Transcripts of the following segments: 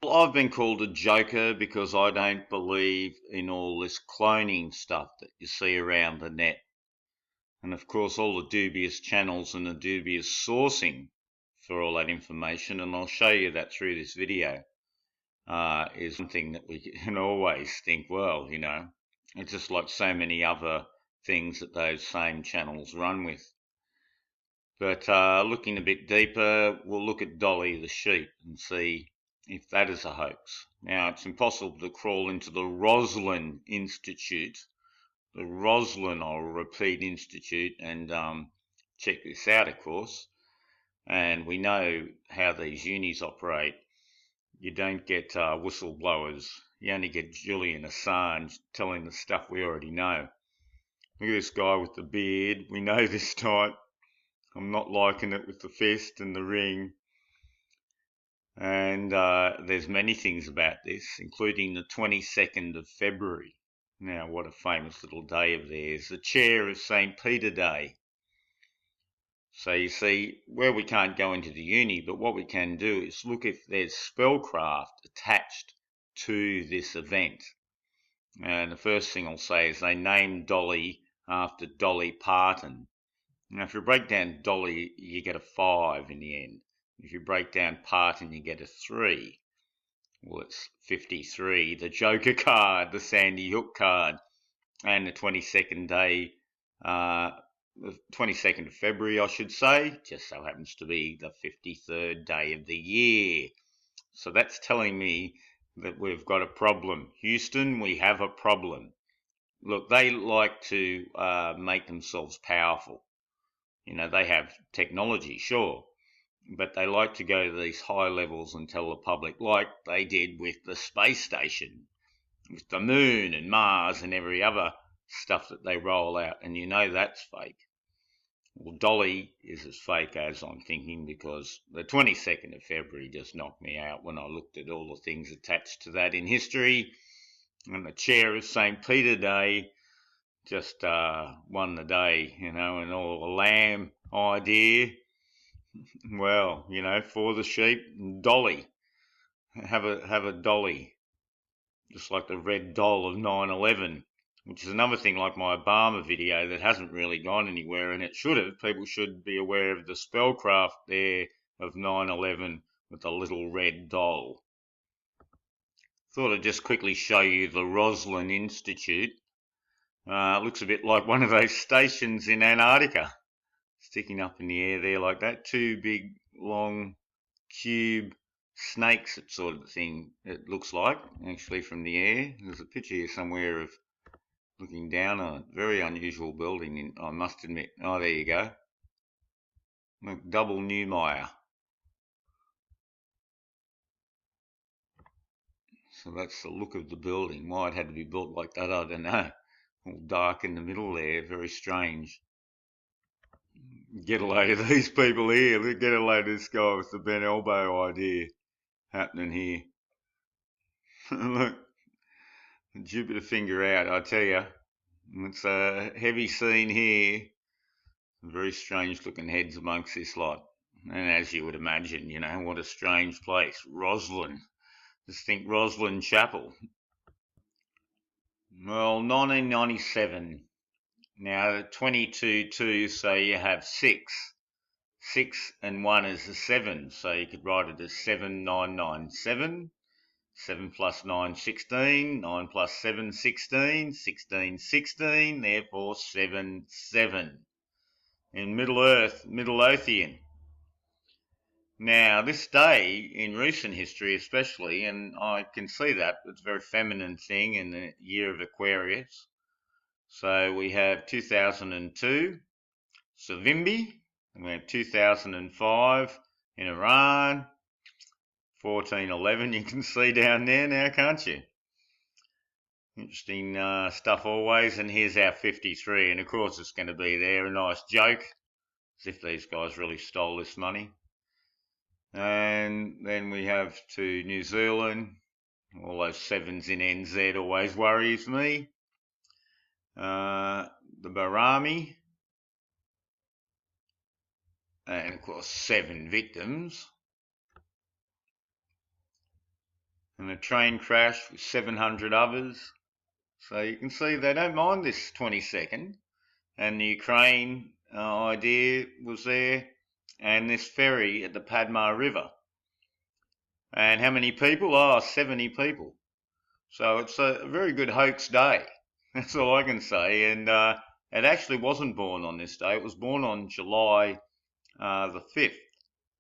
Well, I've been called a joker because I don't believe in all this cloning stuff that you see around the net. And of course, all the dubious channels and the dubious sourcing for all that information, and I'll show you that through this video, is something that we can always think, well, it's just like so many other things that those same channels run with. But looking a bit deeper, we'll look at Dolly the sheep and see if that is a hoax. Now, it's impossible to crawl into the Roslin Institute, the Roslin, I'll repeat, Institute, and check this out, of course. And we know how these unis operate. You don't get whistleblowers. You only get Julian Assange telling the stuff we already know. Look at this guy with the beard. We know this type. I'm not liking it with the fist and the ring. And there's many things about this, including the 22nd of February. Now, what a famous little day of theirs. The chair of St. Peter Day. So you see, where we can't go into the uni, but what we can do is look if there's spellcraft attached to this event. And the first thing I'll say is they named Dolly after Dolly Parton. Now, if you break down Dolly, you get a 5 in the end. If you break down Parton, you get a 3. Well, it's 53. The Joker card, the Sandy Hook card, and the 22nd day, the 22nd of February, I should say, just so happens to be the 53rd day of the year. So that's telling me that we've got a problem. Houston, we have a problem. Look, they like to make themselves powerful. They have technology, sure, but they like to go to these high levels and tell the public, like they did with the space station, with the moon and Mars and every other stuff that they roll out, and that's fake. Well, Dolly is as fake as I'm thinking, because the 22nd of February just knocked me out when I looked at all the things attached to that in history, and the chair of St. Peter Day just won the day, and all the lamb idea. Well, for the sheep, Dolly. Have a dolly. Just like the red doll of 9/11, which is another thing like my Obama video that hasn't really gone anywhere, and it should have. People should be aware of the spellcraft there of 9/11 with the little red doll. Thought I'd just quickly show you the Roslin Institute. Looks a bit like one of those stations in Antarctica, sticking up in the air there like that. Two big, long, cube snakes, that sort of thing, it looks like, actually, from the air. There's a picture here somewhere of looking down on a very unusual building, I must admit. Oh, there you go. McDouble Newmeyer. So that's the look of the building. Why it had to be built like that, I don't know. All dark in the middle there, very strange. Get a load of these people here. Get a load of this guy with the bent elbow idea happening here. Look, Jupiter finger out, I tell you. It's a heavy scene here. Very strange looking heads amongst this lot. And as you would imagine, what a strange place. Roslin. Just think Roslin Chapel. Well, 1997. Now, 22-2, so you have 6. 6 and 1 is a 7, so you could write it as 7997. 7 plus 9, 16. 9 plus 7, 16. 16, 16. Therefore, 7, 7. In Middle Earth, Middle Earthian. Now, this day in recent history especially, and I can see that, it's a very feminine thing in the year of Aquarius. So we have 2002, Savimbi, and we have 2005 in Iran, 1411 you can see down there now, can't you? Interesting stuff always, and here's our 53, and of course it's going to be there, a nice joke, as if these guys really stole this money. And then we have to New Zealand. All those 7s in NZ always worries me. The Barami. And of course 7 victims. a train crash with 700 others. So you can see they don't mind this 22nd. And the Ukraine idea was there, and this ferry at the Padma River. And how many people? Oh, 70 people. So it's a very good hoax day. That's all I can say. And it actually wasn't born on this day. It was born on July the 5th,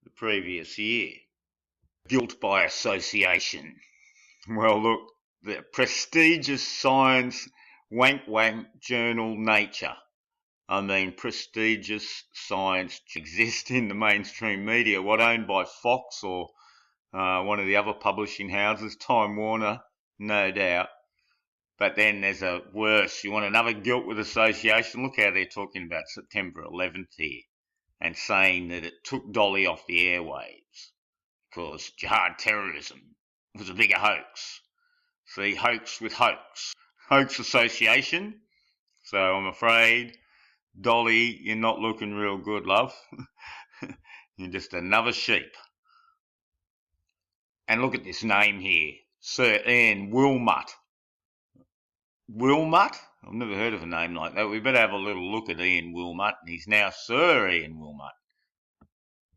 the previous year. Guilt by association. Well, look, the prestigious science wank journal Nature. I mean, prestigious science exists in the mainstream media. What, owned by Fox or one of the other publishing houses, Time Warner, no doubt. But then there's a worse. You want another guilt with association? Look how they're talking about September 11th here and saying that it took Dolly off the airwaves because jihad terrorism was a bigger hoax. See, hoax with hoax. Hoax association. So I'm afraid, Dolly, you're not looking real good, love. You're just another sheep. And look at this name here, Sir Ian Wilmut. Wilmut? I've never heard of a name like that. We better have a little look at Ian Wilmut, and he's now Sir Ian Wilmut.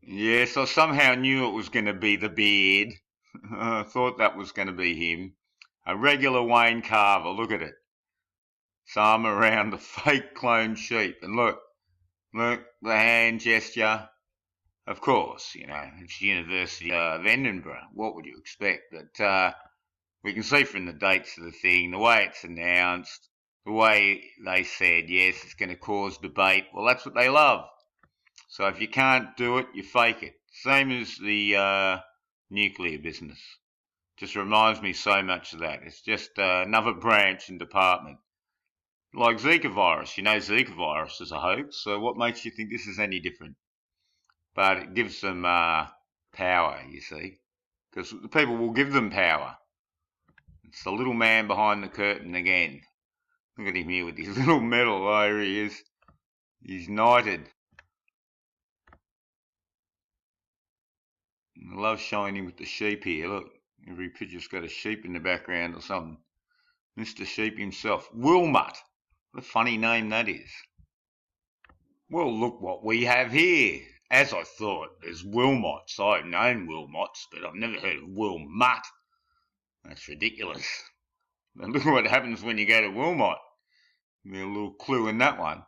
Yes, I somehow knew it was going to be the beard. I thought that was going to be him. A regular Wayne Carver, look at it. Some around the fake clone sheep. And look, the hand gesture. Of course, you know, it's University of Edinburgh. What would you expect? But we can see from the dates of the thing, the way it's announced, the way they said, yes, it's going to cause debate. Well, that's what they love. So if you can't do it, you fake it. Same as the nuclear business. Just reminds me so much of that. It's just another branch and department. Like Zika virus. You know Zika virus is a hoax, so what makes you think this is any different? But it gives them power, you see, because the people will give them power. It's the little man behind the curtain again. Look at him here with his little medal. Oh, here he is. He's knighted. I love showing him with the sheep here. Look, every picture's got a sheep in the background or something. Mr. Sheep himself. Wilmut. What a funny name that is. Well, look what we have here. As I thought, there's Wilmots. I've known Wilmots, but I've never heard of Wilmut. That's ridiculous. And look what happens when you go to Wilmot. There's a little clue in that one.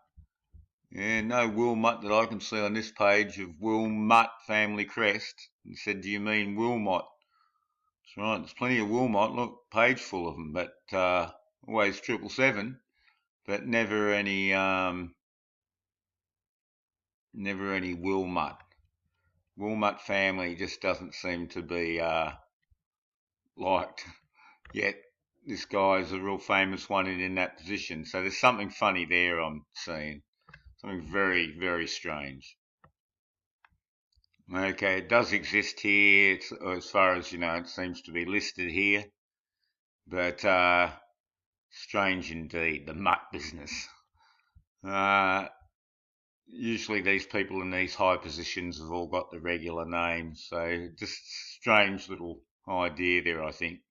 Yeah, no Wilmut that I can see on this page of Wilmut family crest. And said, do you mean Wilmot? That's right, there's plenty of Wilmot. Look, page full of them, but always 777, but never any Wilmut. Wilmut family just doesn't seem to be liked. Yet this guy's a real famous one in that position. So there's something funny there I'm seeing. Something very, very strange. Okay, it does exist here. It's, as far as you know, it seems to be listed here. But strange indeed, the mutt business. Usually these people in these high positions have all got the regular names. So just strange little idea there, I think.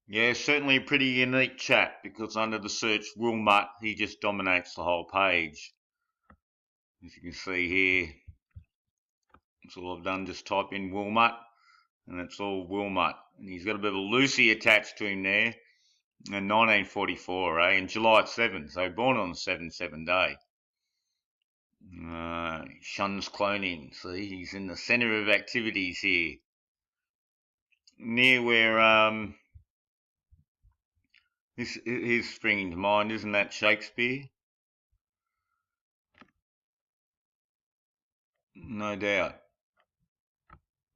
Yeah, certainly a pretty unique chap, because under the search Wilmut, he just dominates the whole page. As you can see here, that's all I've done, just type in Wilmut, and it's all Wilmut. And he's got a bit of a Lucy attached to him there, in 1944, and July 7th, so born on the 7/7 day. Shuns cloning, see, he's in the centre of activities here. Near where, this is springing to mind, isn't that Shakespeare? No doubt.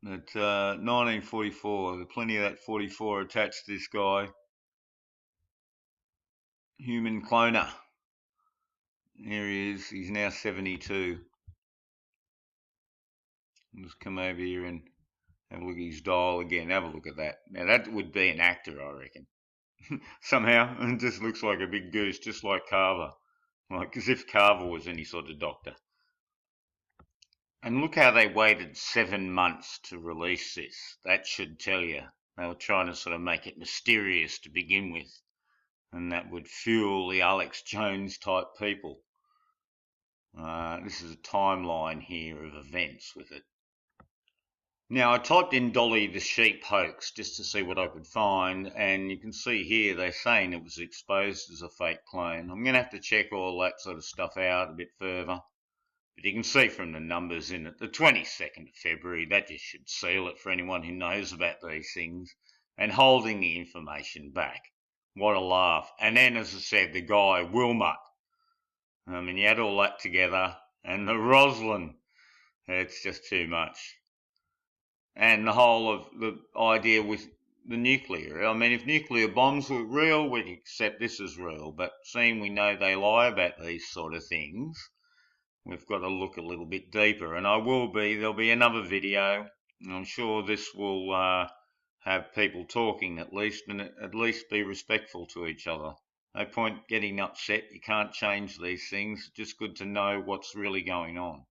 But 1944, there's plenty of that 44 attached to this guy. Human cloner. Here he is, he's now 72. I'll just come over here and have a look at his dial again. Have a look at that. Now that would be an actor, I reckon. Somehow, it just looks like a big goose, just like Carver. Like as if Carver was any sort of doctor. And look how they waited 7 months to release this. That should tell you They were trying to sort of make it mysterious to begin with, and that would fuel the Alex Jones type people. This is a timeline here of events with it. Now I typed in Dolly the Sheep hoax just to see what I could find, and you can see here they're saying it was exposed as a fake clone. I'm going to have to check all that sort of stuff out a bit further. But you can see from the numbers in it, the 22nd of February, that just should seal it for anyone who knows about these things. And holding the information back. What a laugh. And then, as I said, the guy, Wilmot. I mean, you add all that together, and the Roslyn. It's just too much. And the whole of the idea with the nuclear. I mean, if nuclear bombs were real, we'd accept this as real. But seeing we know they lie about these sort of things, we've got to look a little bit deeper. And there'll be another video. And I'm sure this will have people talking at least, and at least be respectful to each other. No point getting upset. You can't change these things. It's just good to know what's really going on.